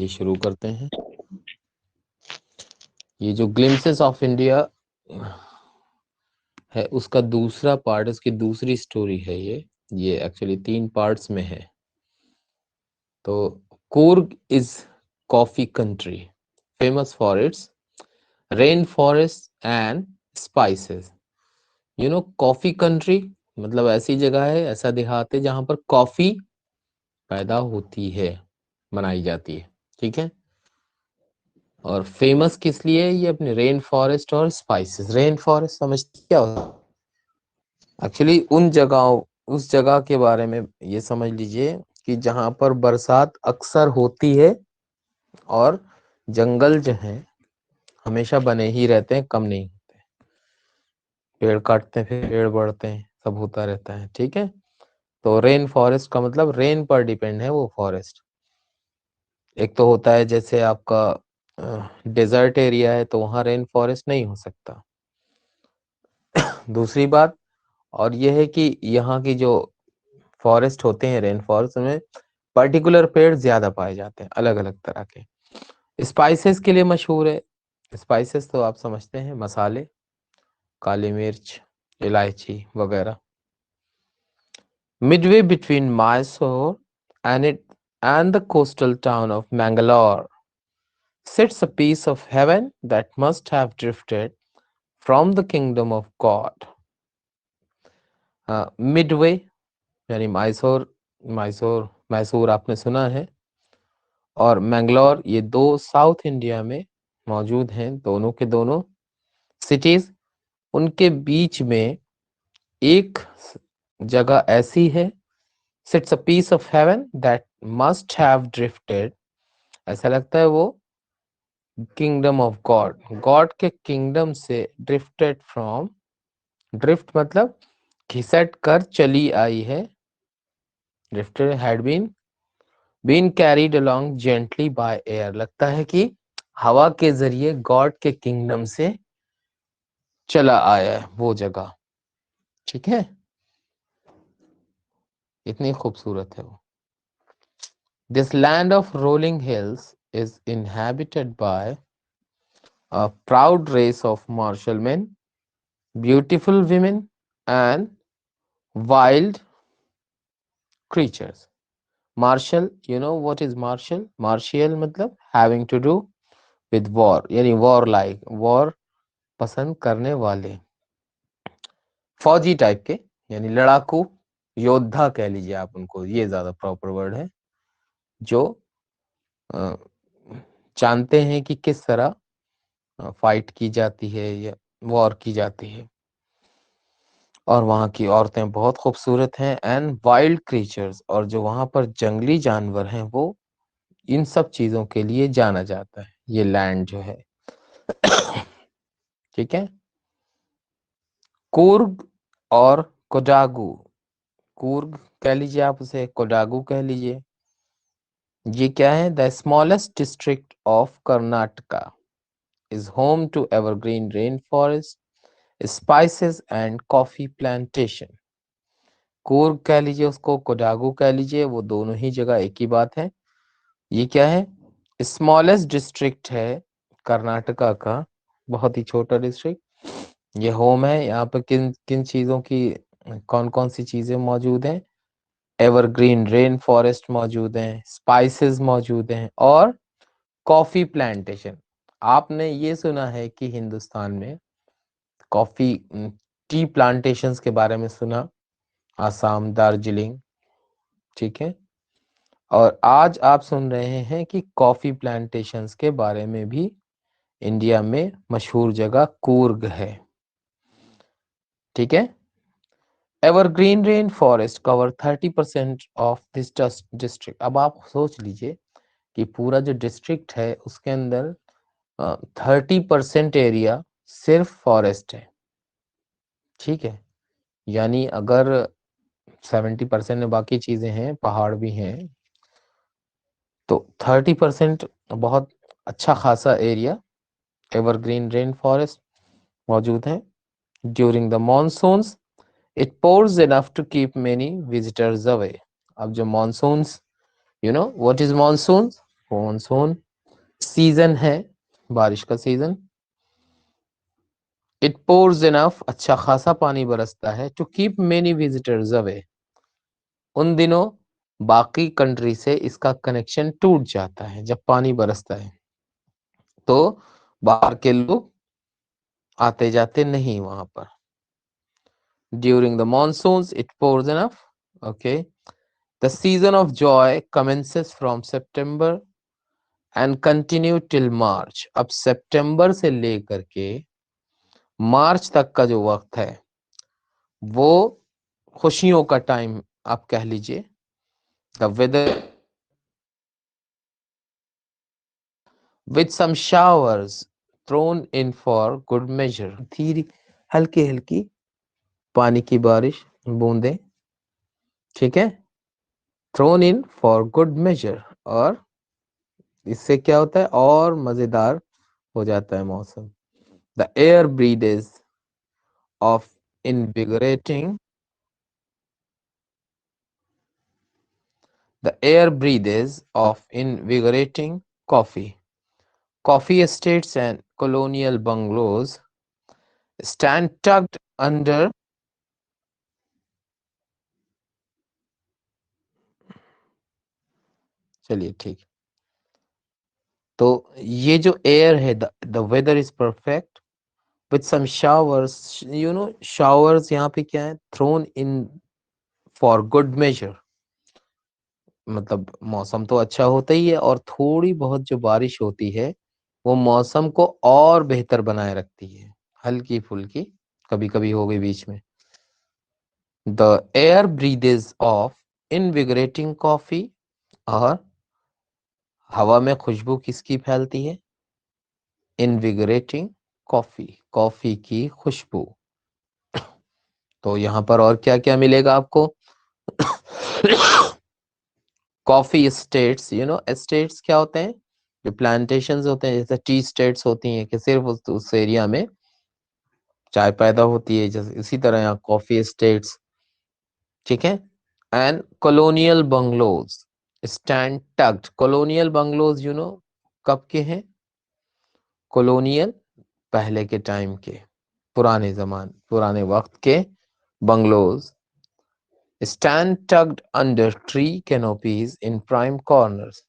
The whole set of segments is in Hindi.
ये शुरू करते हैं। ये जो ग्लिम्सेस ऑफ इंडिया है उसका दूसरा पार्ट, इसकी दूसरी स्टोरी है। ये एक्चुअली 3 पार्ट्स में है। तो Coorg is coffee country famous for its rain forest and spices. Coffee country मतलब ऐसी जगह है, ऐसा देहात है जहां पर कॉफी पैदा होती है, बनाई जाती है। ठीक है। और फेमस किस लिए है? ये अपने रेन फॉरेस्ट और स्पाइसेस। रेन फॉरेस्ट समझते क्या होता है? एक्चुअली उन जगहों, उस जगह के बारे में ये समझ लीजिए कि जहां पर बरसात अक्सर होती है और जंगल जो है हमेशा बने ही रहते हैं, कम नहीं होते। पेड़ काटते हैं फिर पेड़ बढ़ते हैं, सब होता रहता है। ठीक है। तो रेन फॉरेस्ट का मतलब रेन पर डिपेंड है वो फॉरेस्ट। एक तो होता है जैसे आपका डेजर्ट एरिया है तो वहां रेन फॉरेस्ट नहीं हो सकता। दूसरी बात और यह है कि यहाँ की जो फॉरेस्ट होते हैं, रेन फॉरेस्ट में पर्टिकुलर पेड़ ज्यादा पाए जाते हैं, अलग अलग तरह के। स्पाइसेस के लिए मशहूर है। स्पाइसेस तो आप समझते हैं, मसाले, काली मिर्च, इलायची वगैरह। Midway between Mysore and the coastal town of Mangalore sits a piece of heaven that must have drifted from the kingdom of God. Midway यानी मैसूर, मैसूर आपने सुना है, और मैंगलोर, ये दो साउथ इंडिया में मौजूद हैं, दोनों के दोनों सिटीज। उनके बीच में एक जगह ऐसी है, sits a piece of heaven that must have drifted, ऐसा लगता है वो किंगडम ऑफ गॉड, गॉड के किंगडम से ड्रिफ्टेड फ्रॉम, ड्रिफ्ट मतलब घिसट कर चली आई है, drifted had been carried along gently by air, लगता है कि हवा के जरिए गॉड के किंगडम से चला आया है वो जगह। ठीक है। इतनी खूबसूरत है वो। This land of rolling hills is inhabited by a proud race of martial men, beautiful women and wild creatures. Martial, you know what is martial? Martial मतलब having to do with war, यानी war like, war पसंद करने वाले, फौजी टाइप के, यानी लड़ाकू योद्धा कह लीजिए आप उनको, ये ज्यादा प्रॉपर वर्ड है, जो अ, जानते हैं कि किस तरह फाइट की जाती है या वॉर की जाती है। और वहाँ की औरतें बहुत खूबसूरत हैं। एंड वाइल्ड क्रीचर्स, और जो वहाँ पर जंगली जानवर हैं वो इन सब चीजों के लिए जाना जाता है ये लैंड जो है। ठीक है। कूर्ग और कोडागू, कूर्ग कह लीजिए आप उसे, कोडागू कह लीजिए, ये क्या है? The smallest district of Karnataka is home to evergreen rain forest, spices and coffee plantation. Coorg कह लीजिए उसको, कोडागू कह लीजिए, वो दोनों ही जगह एक ही बात है। ये क्या है? स्मॉलेस्ट डिस्ट्रिक्ट है कर्नाटका का, बहुत ही छोटा डिस्ट्रिक्ट। ये होम है, यहाँ पर किन किन चीजों की, कौन कौन सी चीजें मौजूद हैं? एवरग्रीन रेन फॉरेस्ट मौजूद हैं, स्पाइसेस मौजूद हैं और कॉफी प्लांटेशन। आपने ये सुना है कि हिंदुस्तान में कॉफी, टी प्लांटेशंस के बारे में सुना, आसाम, दार्जिलिंग। ठीक है। और आज आप सुन रहे हैं कि कॉफी प्लांटेशंस के बारे में भी इंडिया में मशहूर जगह कूर्ग है। ठीक है। Evergreen rain forest cover 30% of this district. अब आप सोच लीजिए कि पूरा जो डिस्ट्रिक्ट है उसके अंदर 30% एरिया सिर्फ फॉरेस्ट है। ठीक है। यानी अगर 70% में बाकी चीजें हैं, पहाड़ भी हैं, तो 30% बहुत अच्छा खासा एरिया एवरग्रीन रेन फॉरेस्ट मौजूद है। During the monsoons it pours enough to keep many visitors away. अब जो monsoons, you know what is monsoon? Monsoon season है, बारिश का सीजन। इट पोर्स इनफ, अच्छा खासा पानी बरसता है, to keep many visitors away, उन दिनों बाकी कंट्री से इसका कनेक्शन टूट जाता है जब पानी बरसता है, तो बाहर के लोग आते जाते नहीं वहां पर। During the monsoons it pours enough, okay. The season of Joy commences from September and continue till March. अब सितंबर से लेकर के मार्च तक का जो वक्त है वो खुशियों का टाइम आप कह लीजिए। The weather with some showers thrown in for good measure, धीरे हल्की हल्की पानी की बारिश, बूंदे, ठीक है, thrown in for good measure, और इससे क्या होता है और मजेदार हो जाता है मौसम। The air breathes of invigorating, the air breathes of invigorating coffee. Coffee estates and colonial bungalows stand tucked under, चलिए ठीक। तो ये जो एयर है, the weather is perfect with some showers, you know showers यहाँ पे क्या है, thrown in for good measure, मतलब मौसम तो अच्छा होता ही है और थोड़ी बहुत जो बारिश होती है वो मौसम को और बेहतर बनाए रखती है, हल्की फुल्की कभी कभी हो गई बीच में। The air breathes of इनविगरेटिंग coffee, और हवा में खुशबू किसकी फैलती है, इनविगरेटिंग कॉफी, कॉफी की खुशबू। तो यहाँ पर और क्या क्या मिलेगा आपको, coffee estates, you know estates क्या होते हैं, जो प्लांटेशंस होते हैं, जैसे टी स्टेट्स होती हैं कि सिर्फ उस एरिया में चाय पैदा होती है, जैसे इसी तरह यहाँ कॉफी एस्टेट्स, ठीक है। And colonial bungalows stand tugged, colonial bungalows you know कब के हैं, कॉलोनियल पहले के टाइम के, पुराने वक्त के bungalows stand tugged under tree canopies इन प्राइम कॉर्नर्स।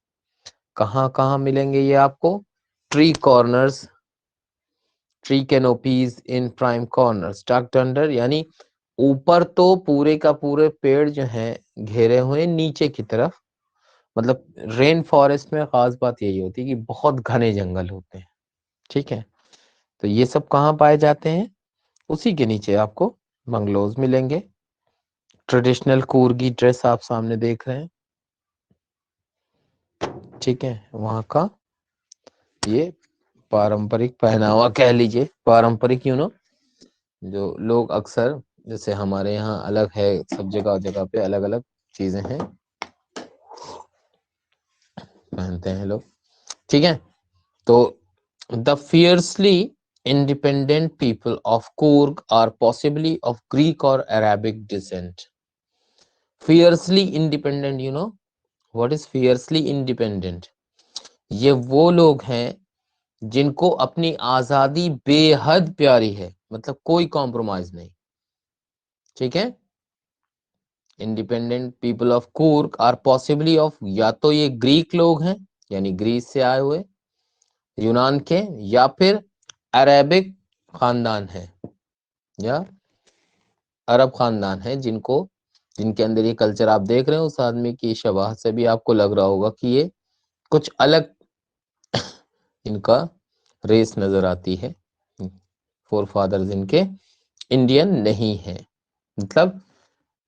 कहाँ कहाँ मिलेंगे ये आपको, ट्री कॉर्नर्स, ट्री कैनोपीज इन प्राइम कॉर्नर्स, टग्ड अंडर यानी ऊपर तो पूरे का पूरे पेड़ जो हैं घेरे हुए नीचे की तरफ, मतलब रेन फॉरेस्ट में खास बात यही होती है कि बहुत घने जंगल होते हैं, ठीक है। तो ये सब कहाँ पाए जाते हैं, उसी के नीचे आपको बंगलोज मिलेंगे। ट्रेडिशनल कूर्गी ड्रेस आप सामने देख रहे हैं, ठीक है, वहाँ का ये पारंपरिक पहनावा कह लीजिए, पारंपरिक यू नो, जो लोग अक्सर, जैसे हमारे यहाँ अलग है, सब जगह जगह पे अलग अलग चीजें हैं, पहनते हैं लोग, ठीक है। तो the fiercely independent people of Coorg are possibly of Greek or Arabic descent. Fiercely independent, you know what is fiercely independent? ये वो लोग हैं जिनको अपनी आजादी बेहद प्यारी है, मतलब कोई कॉम्प्रोमाइज नहीं, ठीक है। Independent people of Coorg are possibly of, या तो ये ग्रीक लोग हैं यानी ग्रीस से आए हुए, यूनान के, या फिर अरेबिक खानदान है, या अरब खानदान है, जिनके अंदर ये कल्चर आप देख रहे हो, उस आदमी की शबाहत से भी आपको लग रहा होगा कि ये कुछ अलग इनका रेस नजर आती है, फोर फादर्स इनके इंडियन नहीं है, मतलब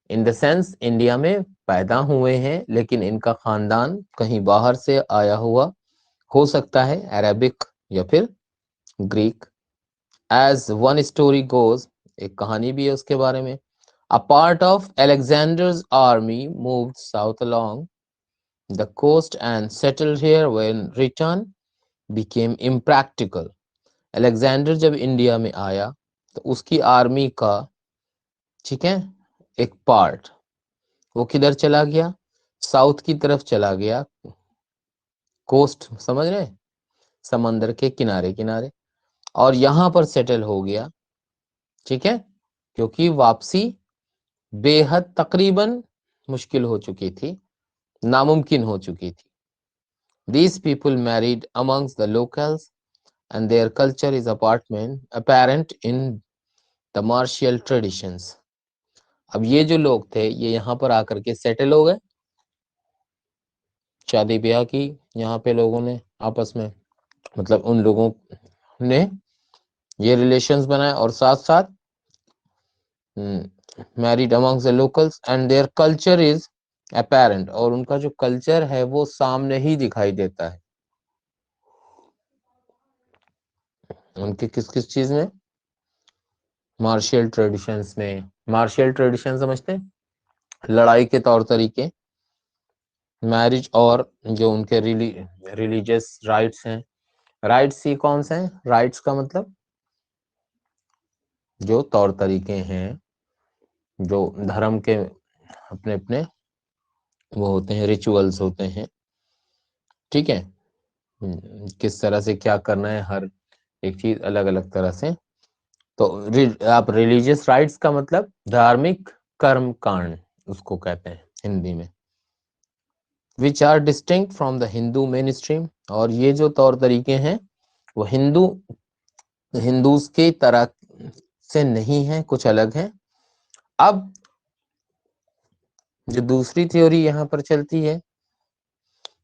इन द सेंस इंडिया में पैदा हुए हैं लेकिन इनका खानदान कहीं बाहर से आया हुआ हो सकता है, अरेबिक या फिर Greek. As one story goes, एक कहानी भी है उसके बारे में, a part of Alexander's army moved south along the coast and settled here when return became impractical. Alexander जब इंडिया में आया तो उसकी आर्मी का, ठीक है, एक पार्ट वो किधर चला गया, साउथ की तरफ चला गया, कोस्ट समझ रहे हैं, समंदर के किनारे किनारे, और यहां पर सेटल हो गया, ठीक है, क्योंकि वापसी बेहद तकरीबन मुश्किल हो चुकी थी, नामुमकिन हो चुकी थी। These people married amongst the locals and their culture is apparent in the martial traditions. अब ये जो लोग थे ये यहाँ पर आकर के सेटल हो गए, शादी ब्याह की यहाँ पे लोगों ने आपस में, मतलब उन लोगों ने ये रिलेशंस बनाए, और साथ साथ married amongst the locals and their culture is apparent, और उनका जो कल्चर है वो सामने ही दिखाई देता है। उनके किस किस चीज में? मार्शियल ट्रेडिशंस में। मार्शियल ट्रेडिशन समझते हैं? लड़ाई के तौर तरीके, मैरिज, और जो उनके रिलीजियस राइट्स हैं। राइट्स ही कौन से हैं? राइट्स का मतलब जो तौर तरीके हैं, जो धर्म के अपने अपने वो होते हैं, रिचुअल्स होते हैं, ठीक है, किस तरह से क्या करना है, हर एक चीज अलग अलग तरह से। तो आप रिलीजियस राइट्स का मतलब धार्मिक कर्म कांड उसको कहते हैं हिंदी में, which are distinct from the Hindu mainstream, और ये जो तौर तरीके हैं वो हिंदूज के तरह से नहीं है, कुछ अलग है। अब जो दूसरी थ्योरी यहाँ पर चलती है,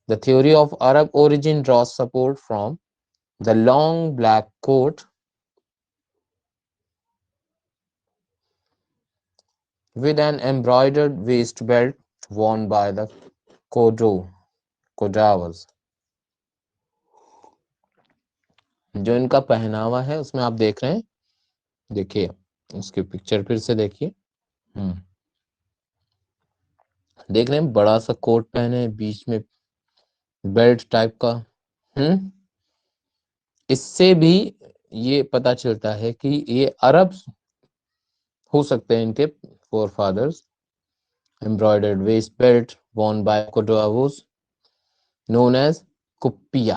the theory of Arab origin draws support from the long black coat with an embroidered waist belt worn by the Kodavas. जो इनका पहनावा है उसमें आप देख रहे हैं, देखिए उसकी पिक्चर फिर से देखिए, देख रहे हैं, बड़ा सा कोट पहने, बीच में बेल्ट टाइप का। इससे भी ये पता चलता है कि ये अरब हो सकते हैं, इनके forefathers. Embroidered waist belt worn by Kodavos known as kuppiya,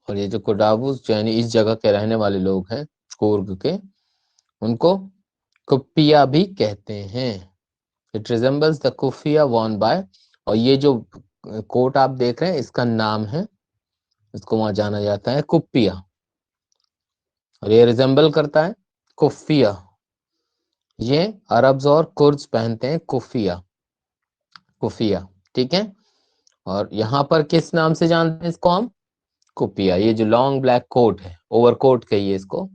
और ये जो कोडावूस यानी इस जगह के रहने वाले लोग हैं कूर्ग के, उनको कुप्पिया भी कहते हैं। It resembles the keffiyeh worn by, और ये जो कोट आप देख रहे हैं इसका नाम है, इसको वहां जाना जाता है कुप्पिया, और ये रिजेंबल करता है कुफिया। ये अरब्स और कुर्द्स पहनते हैं कुफिया, कुफिया, ठीक है। और यहाँ पर किस नाम से जानते हैं इसको हम? कुपिया। ये जो लॉन्ग ब्लैक कोट है, ओवरकोट कहिए इसको,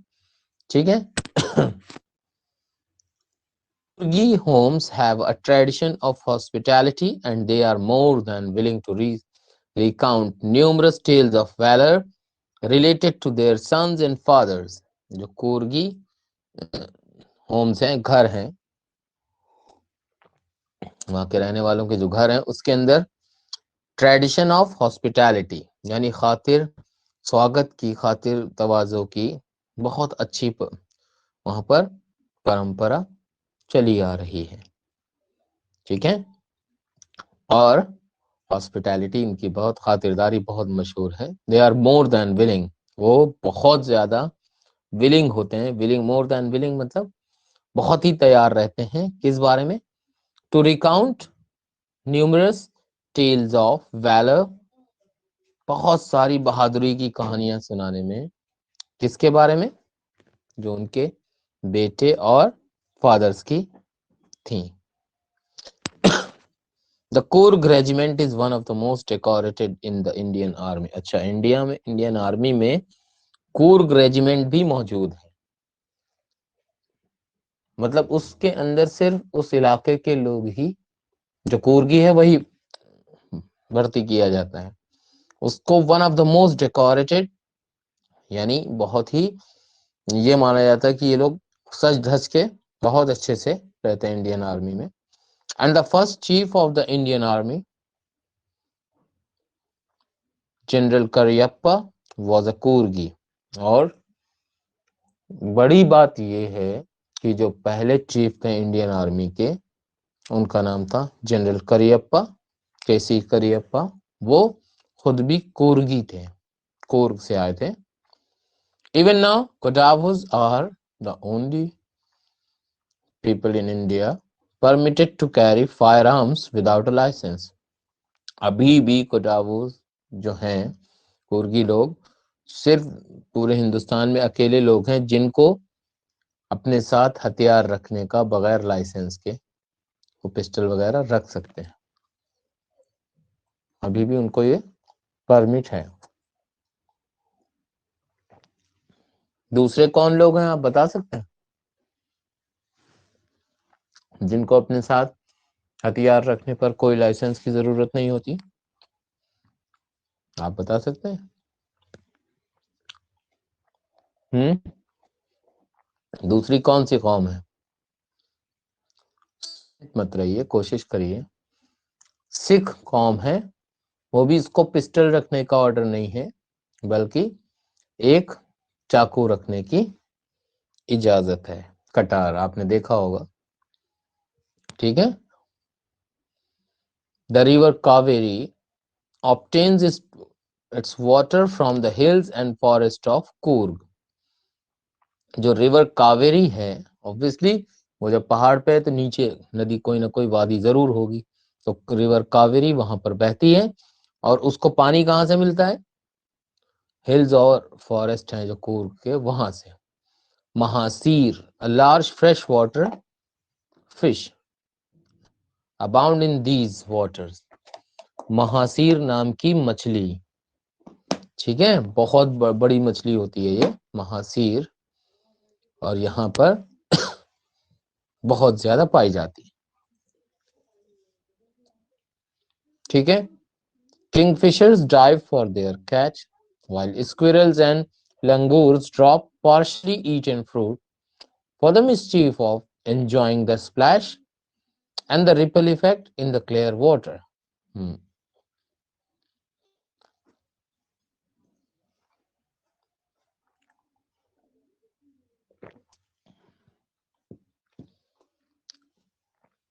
ठीक है। Kurgi homes have a tradition of hospitality and they are more than willing to recount numerous tales of valor related to their sons and fathers. जो कुर्गी होम्स हैं, घर हैं, वहां के रहने वालों के जो घर हैं उसके अंदर ट्रेडिशन ऑफ हॉस्पिटैलिटी यानी खातिर स्वागत की, खातिर तवाज़ो की बहुत अच्छी वहां पर परंपरा चली आ रही है, ठीक है। और हॉस्पिटैलिटी इनकी बहुत, खातिरदारी बहुत मशहूर है। They are more than willing, वो बहुत ज्यादा विलिंग होते हैं। विलिंग, मोर देन विलिंग मतलब बहुत ही तैयार रहते हैं किस बारे में? To recount numerous tales of valour, बहुत सारी बहादुरी की कहानियां सुनाने में। किसके बारे में? जो उनके बेटे और फादर्स की थी। The Kurg regiment is one of the most decorated in the Indian Army. अच्छा, इंडिया में, इंडियन आर्मी में कुर्ग रेजिमेंट भी मौजूद है, मतलब उसके अंदर सिर्फ उस इलाके के लोग ही, जो कुर्गी है वही भर्ती किया जाता है। उसको one of the most decorated यानी बहुत ही ये माना जाता है कि ये लोग सज धज के बहुत अच्छे से रहते हैं इंडियन आर्मी में। And the first chief of the Indian Army General Cariappa was a Coorgi. और बड़ी बात यह है कि जो पहले चीफ थे इंडियन आर्मी के, उनका नाम था जनरल करियप्पा, केसी करियप्पा। वो खुद भी कूर्गी थे, कूर्ग से आए थे। Even now Kodavas are the only people in India permitted to carry firearms without a license. अभी भी कोडावोस जो हैं कुर्गी लोग सिर्फ पूरे हिंदुस्तान में अकेले लोग हैं जिनको अपने साथ हथियार रखने का बगैर लाइसेंस के वो पिस्टल वगैरह रख सकते हैं। अभी भी उनको ये परमिट है। दूसरे कौन लोग हैं आप बता सकते हैं जिनको अपने साथ हथियार रखने पर कोई लाइसेंस की जरूरत नहीं होती? आप बता सकते हैं? दूसरी कौन सी कौम है? मत रहिए, कोशिश करिए। सिख कौम है, वो भी इसको पिस्टल रखने का ऑर्डर नहीं है बल्कि एक चाकू रखने की इजाजत है। कटार आपने देखा होगा, ठीक है। The river Kaveri obtains its water from the hills and forest of Coorg. जो रिवर कावेरी है, ऑब्वियसली वो जब पहाड़ पे है तो नीचे नदी कोई ना कोई वादी जरूर होगी, तो रिवर कावेरी वहां पर बहती है और उसको पानी कहाँ से मिलता है? हिल्स और फॉरेस्ट हैं जो कूर्ग के, वहां से। Mahseer, a large freshwater fish abound in these waters. Mahseer नाम की मछली, ठीक है, बहुत बड़ी मछली होती है ये महासीर, और यहाँ पर बहुत ज्यादा पाई जाती है, ठीक है। Kingfishers dive for their catch, while squirrels and langurs drop partially eaten fruit for the mischief of enjoying the splash and the ripple effect in the clear water.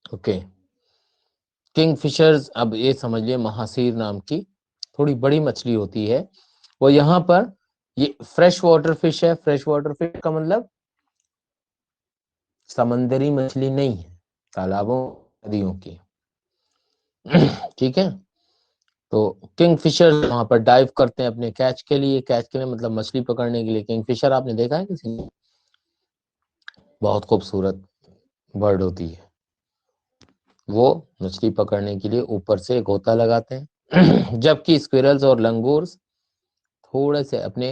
Okay, kingfishers, अब ये समझ लिए महासीर नाम की थोड़ी बड़ी मछली होती है, वो यहाँ पर, ये फ्रेश वाटर फिश है। फ्रेश वाटर फिश का मतलब समंदरी मछली नहीं है, तालाबों नदियों की, ठीक है। तो किंगफिशर वहां पर डाइव करते हैं अपने कैच के लिए। कैच के लिए मतलब मछली पकड़ने के लिए। किंगफिशर आपने देखा है किसी ने? बहुत खूबसूरत बर्ड होती है। वो मछली पकड़ने के लिए ऊपर से गोता लगाते हैं जबकि स्क्विरल्स और लंगूर्स थोड़े से अपने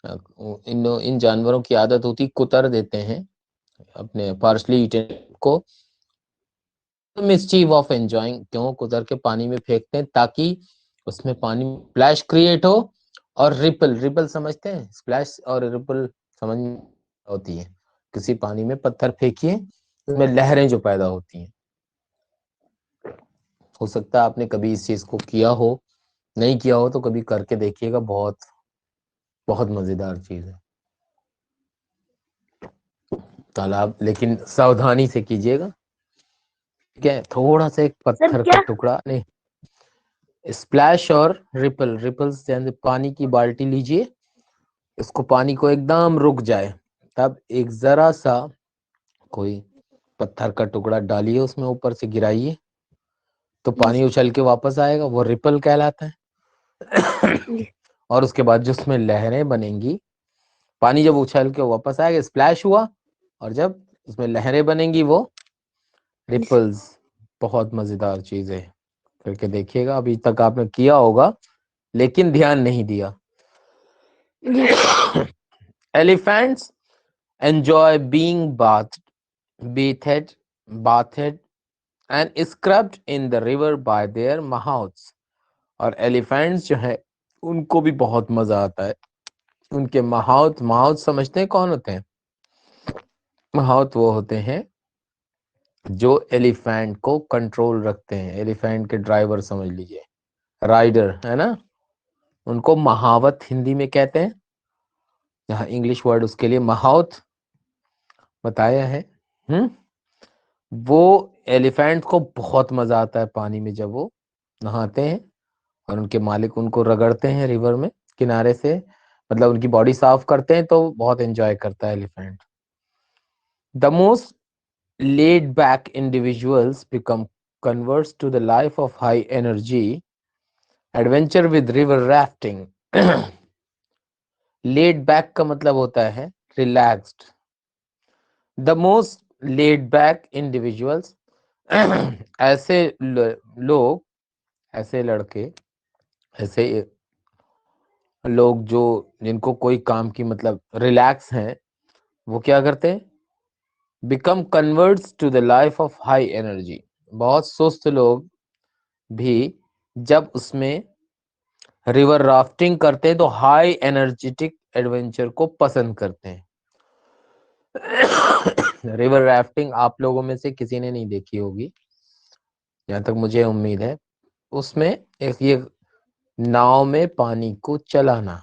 इन जानवरों की आदत होती कुतर देते हैं अपने पार्सली ईटन को। मिस्चीफ ऑफ एंजॉइंग, क्यों कुतर के पानी में फेंकते हैं? ताकि उसमें पानी स्प्लैश क्रिएट हो और रिपल, रिपल समझते हैं? स्प्लैश और रिपल समझ होती है, किसी पानी में पत्थर फेंकिए उसमें लहरें जो पैदा होती हैं। हो सकता है आपने कभी इस चीज को किया हो, नहीं किया हो तो कभी करके देखिएगा, बहुत बहुत मजेदार चीज है। तालाब, लेकिन सावधानी से कीजिएगा, ठीक है। थोड़ा सा एक पत्थर का टुकड़ा नहीं, स्प्लैश और रिपल, रिपल्स जैसे पानी की बाल्टी लीजिए, इसको पानी को एकदम रुक जाए तब एक जरा सा कोई पत्थर का टुकड़ा डालिए, उसमें ऊपर से गिराइए तो पानी उछल के वापस आएगा, वो रिपल कहलाता है। और उसके बाद जो उसमें लहरें बनेंगी, पानी जब उछल के वापस आएगा स्प्लैश हुआ, और जब उसमें लहरें बनेंगी वो रिपल्स। बहुत मजेदार चीज है, करके देखिएगा। अभी तक आपने किया होगा लेकिन ध्यान नहीं दिया। Elephants enjoy being bathed and scrubbed in the river by their mahouts. और एलिफेंट्स जो है उनको भी बहुत मजा आता है उनके महाउत। महाउत समझते हैं कौन होते हैं? महाउत वो होते हैं जो एलिफेंट को कंट्रोल रखते हैं, एलिफेंट के ड्राइवर समझ लीजिए, राइडर है ना, उनको महावत हिंदी में कहते हैं। यहाँ इंग्लिश वर्ड उसके लिए महाउत बताया है। वो एलिफेंट को बहुत मजा आता है पानी में जब वो नहाते हैं और उनके मालिक उनको रगड़ते हैं रिवर में किनारे से, मतलब उनकी बॉडी साफ करते हैं, तो बहुत एंजॉय करता है elephant. The most laid back individuals become converts to the life of high energy adventure with river rafting। laid back का मतलब होता है relaxed। the most laid back individuals ऐसे लोग, ऐसे लड़के, ऐसे लोग जो जिनको कोई काम की मतलब रिलैक्स हैं, वो क्या करते हैं? Become converts to the life of high energy. बहुत सुस्त लोग भी जब उसमें रिवर राफ्टिंग करते हैं तो हाई एनर्जेटिक एडवेंचर को पसंद करते हैं। रिवर राफ्टिंग आप लोगों में से किसी ने नहीं देखी होगी, जहां तक मुझे उम्मीद है। उसमें एक ये नाव में पानी को चलाना,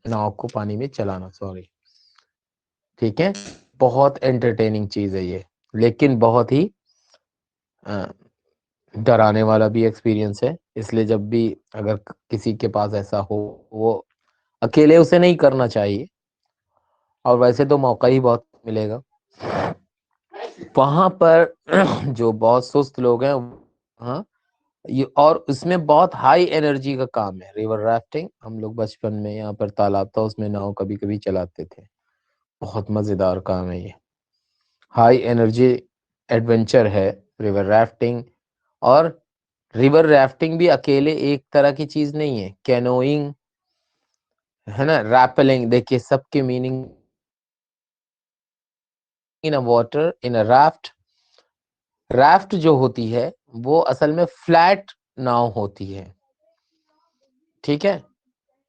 नाव को पानी में चलाना, सॉरी, ठीक है, बहुत एंटरटेनिंग चीज है ये, लेकिन बहुत ही डराने वाला भी एक्सपीरियंस है। इसलिए जब भी अगर किसी के पास ऐसा हो, वो अकेले उसे नहीं करना चाहिए, और वैसे तो मौका ही बहुत मिलेगा वहां पर। जो बहुत सुस्त लोग हैं, हाँ, ये और उसमें बहुत हाई एनर्जी का काम है रिवर राफ्टिंग। हम लोग बचपन में यहाँ पर तालाब था, उसमें नाव कभी कभी चलाते थे। बहुत मजेदार काम है ये, हाई एनर्जी एडवेंचर है रिवर राफ्टिंग। और रिवर राफ्टिंग भी अकेले एक तरह की चीज नहीं है, कैनोइंग है ना, रैपलिंग, देखिए सबके meaning. In a water in a raft, raft जो होती है वो असल में फ्लैट नाव होती है, ठीक है।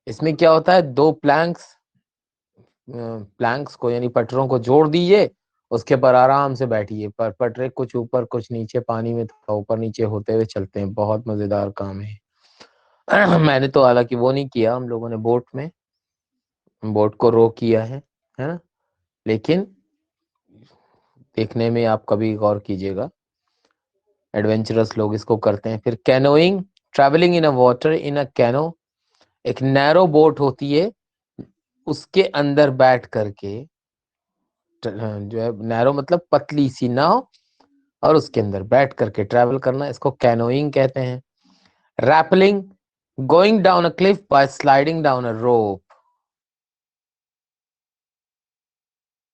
इसमें क्या होता है, दो प्लैंक्स को यानी पटरों को जोड़ दीजिए, उसके पर आराम से बैठिए, पर पटरे कुछ ऊपर कुछ नीचे, पानी में थोड़ा ऊपर नीचे होते हुए चलते हैं। बहुत मजेदार काम है। मैंने तो हालांकि वो नहीं किया, हम लोगों ने बोट में बोट को रो किया है ना, लेकिन देखने में आप कभी गौर कीजिएगा, एडवेंचरस लोग इसको करते हैं। फिर canoeing, travelling in a water in a canoe, एक नैरो बोट होती है, उसके अंदर बैठ करके, जो है नैरो मतलब पतली सी नाव, और उसके अंदर बैठ करके ट्रैवल करना, इसको कैनोइंग कहते हैं। Rappelling, going down a cliff by sliding down a rope,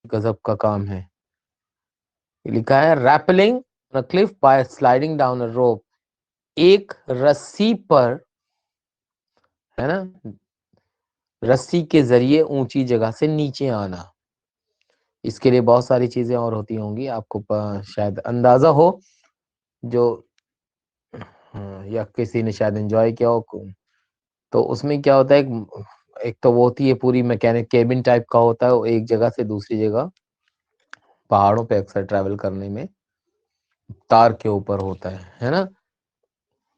गजब का काम है। लिखा है rappelling a cliff by sliding down a rope, एक रस्सी पर, है ना, रस्सी के जरिए ऊंची जगह से नीचे आना। इसके लिए बहुत सारी चीजें और होती होंगी, आपको शायद अंदाजा हो, जो या किसी ने शायद एंजॉय किया हो। तो उसमें क्या होता है, एक तो वो होती है पूरी मैकेनिक केबिन टाइप का होता है, वो एक जगह से दूसरी जगह पहाड़ों पे अक्सर ट्रैवल करने में तार के ऊपर होता है ना,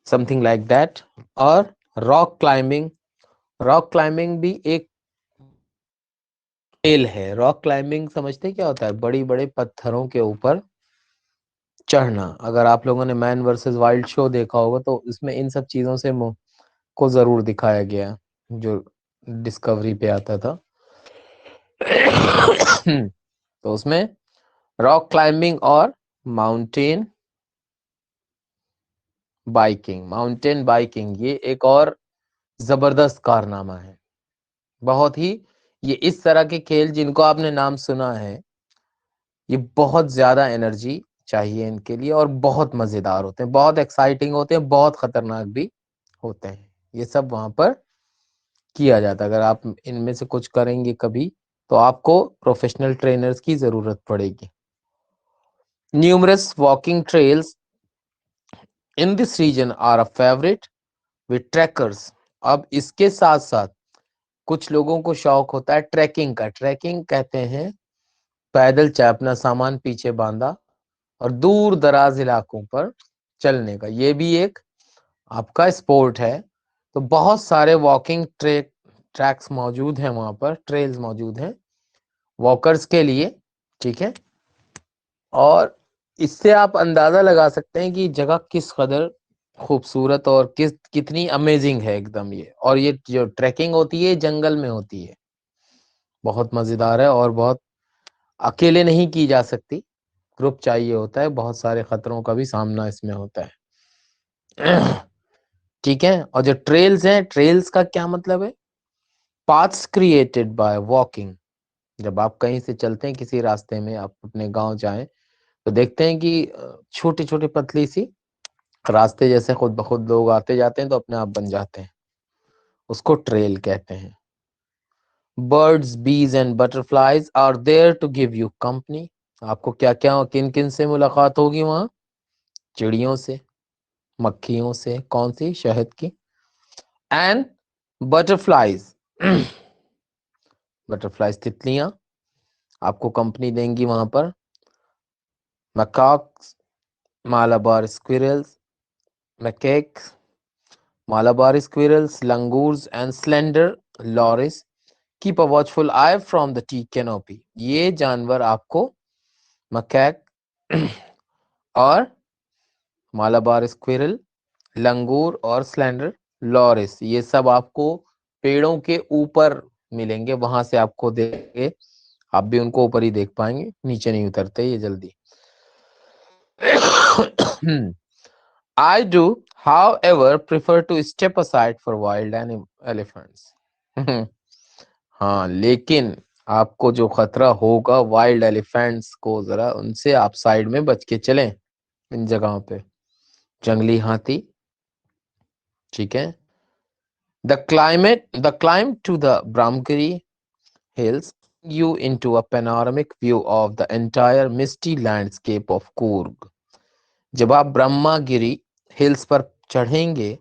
समथिंग लाइक दैट। और रॉक क्लाइंबिंग, रॉक क्लाइंबिंग भी एक खेल है। रॉक क्लाइंबिंग समझते क्या होता है, बड़ी बड़े पत्थरों के ऊपर चढ़ना। अगर आप लोगों ने मैन वर्सेस वाइल्ड शो देखा होगा, तो इसमें इन सब चीजों से को जरूर दिखाया गया, जो डिस्कवरी पे आता था। तो उसमें रॉक क्लाइंबिंग और माउंटेन बाइकिंग, माउंटेन बाइकिंग ये एक और जबरदस्त कारनामा है। बहुत ही, ये इस तरह के खेल जिनको आपने नाम सुना है, ये बहुत ज्यादा एनर्जी चाहिए इनके लिए, और बहुत मजेदार होते हैं, बहुत एक्साइटिंग होते हैं, बहुत खतरनाक भी होते हैं। ये सब वहां पर किया जाता है। अगर आप इनमें से कुछ करेंगे कभी, तो आपको प्रोफेशनल ट्रेनर्स की जरूरत पड़ेगी। Numerous walking trails in this region are a favourite with trekkers. अब इसके साथ साथ कुछ लोगों को शौक होता है ट्रैकिंग का। ट्रैकिंग कहते हैं पैदल चाहे अपना सामान पीछे बांधा और दूर दराज इलाकों पर चलने का, ये भी एक आपका स्पोर्ट है। तो बहुत सारे वॉकिंग ट्रैक्स मौजूद हैं वहां पर, ट्रेल्स मौजूद हैं वॉकर्स के लिए, ठीक है। और इससे आप अंदाजा लगा सकते हैं कि जगह किस कदर खूबसूरत और कितनी अमेजिंग है एकदम ये। और ये जो ट्रैकिंग होती है जंगल में होती है, बहुत मजेदार है और बहुत अकेले नहीं की जा सकती, ग्रुप चाहिए होता है, बहुत सारे खतरों का भी सामना इसमें होता है। ठीक है। और जो ट्रेल्स हैं, ट्रेल्स का क्या मतलब है? Paths created by walking. जब आप कहीं से चलते हैं किसी रास्ते में, आप अपने गांव जाएं तो देखते हैं कि छोटी छोटी पतली सी रास्ते जैसे खुद ब खुद लोग आते जाते हैं तो अपने आप बन जाते हैं, उसको ट्रेल कहते हैं। Birds, bees and butterflies are there to give you company. आपको क्या क्या किन किन से मुलाकात होगी वहां? चिड़ियों से, मक्खियों से, कौन सी? शहद की। एंड बटरफ्लाईज, बटरफ्लाईज तितलियां आपको कंपनी देंगी वहां पर। Macaques, Malabar squirrels, macaques, Malabar squirrels, langurs, and slender loris keep a watchful eye from the tea canopy. ये जानवर आपको मकैक और मालाबार स्क्विरल, लंगूर और स्लेंडर लॉरिस, ये सब आपको पेड़ों के ऊपर मिलेंगे, वहां से आपको देखेंगे। आप भी उनको ऊपर ही देख पाएंगे, नीचे नहीं उतरते ये जल्दी। I do, however, prefer to step aside for wild elephants. हाँ, लेकिन आपको जो खतरा होगा वाइल्ड एलिफेंट्स को, जरा उनसे आप साइड में बच के चलें इन जगहों पे। जंगली हाथी, ठीक है। The climb to the Brahmgiri hills you into a panoramic view of the entire misty landscape of Coorg. जब आप ब्रह्मागिरी हिल्स पर चढ़ेंगे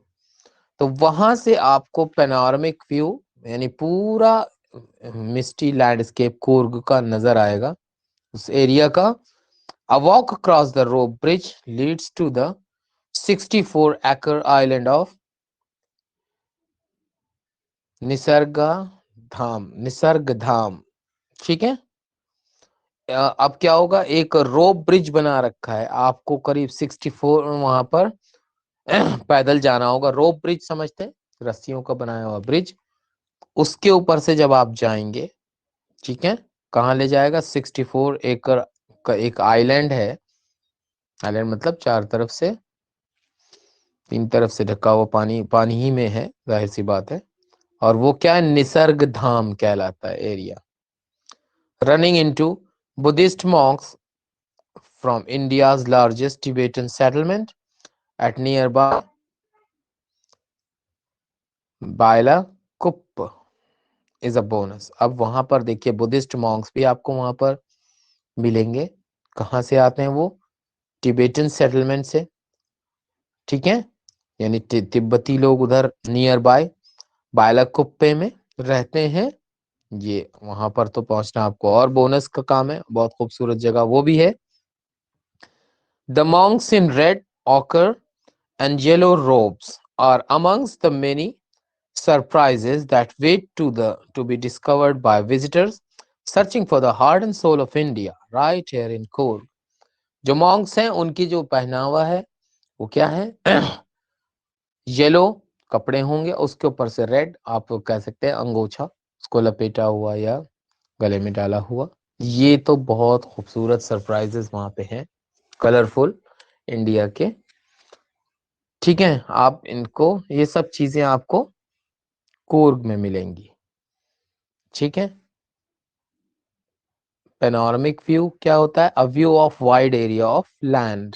तो वहां से आपको पेनोरामिक व्यू, यानी पूरा मिस्टी लैंडस्केप कूर्ग का नजर आएगा, उस एरिया का। A walk across the rope bridge leads to the 64 acre island of Nisarga धाम। ठीक है। अब क्या होगा, एक रोप ब्रिज बना रखा है, आपको करीब 64 वहां पर पैदल जाना होगा। रोप ब्रिज समझते हैं, रस्सियों का बनाया हुआ ब्रिज। उसके ऊपर से जब आप जाएंगे, ठीक है, कहाँ ले जाएगा? 64 एकड़ का एक आइलैंड है। आइलैंड मतलब चार तरफ से, तीन तरफ से ढका हुआ पानी, पानी ही में है, जाहिर सी बात है। और वो क्या है? निसर्ग धाम कहलाता है area. Running into Buddhist monks from India's largest Tibetan settlement at nearby Bylakuppe is a bonus. अब वहां पर देखिए बुद्धिस्ट मॉन्क्स भी आपको वहां पर मिलेंगे। कहाँ से आते हैं वो? टिबेटन सेटलमेंट से, ठीक है। यानी तिब्बती लोग उधर नियर बाय बायलाकुप्पे में रहते हैं। ये वहां पर तो पहुंचना आपको और बोनस का काम है, बहुत खूबसूरत जगह वो भी है। The monks in red ochre and yellow robes are amongst the many surprises that wait to be discovered by visitors searching for the heart and soul of India right here in Coorg. जो मॉन्क्स हैं उनकी जो पहनावा है वो क्या है? येलो कपड़े होंगे, उसके ऊपर से रेड, आप कह सकते हैं अंगोछा, उसको लपेटा हुआ या गले में डाला हुआ। ये तो बहुत खूबसूरत सरप्राइजेस वहां पे हैं, कलरफुल इंडिया के। ठीक है, आप इनको, ये सब चीजें आपको कूर्ग में मिलेंगी। ठीक है। पेनोरामिक व्यू क्या होता है? A view of wide area of land.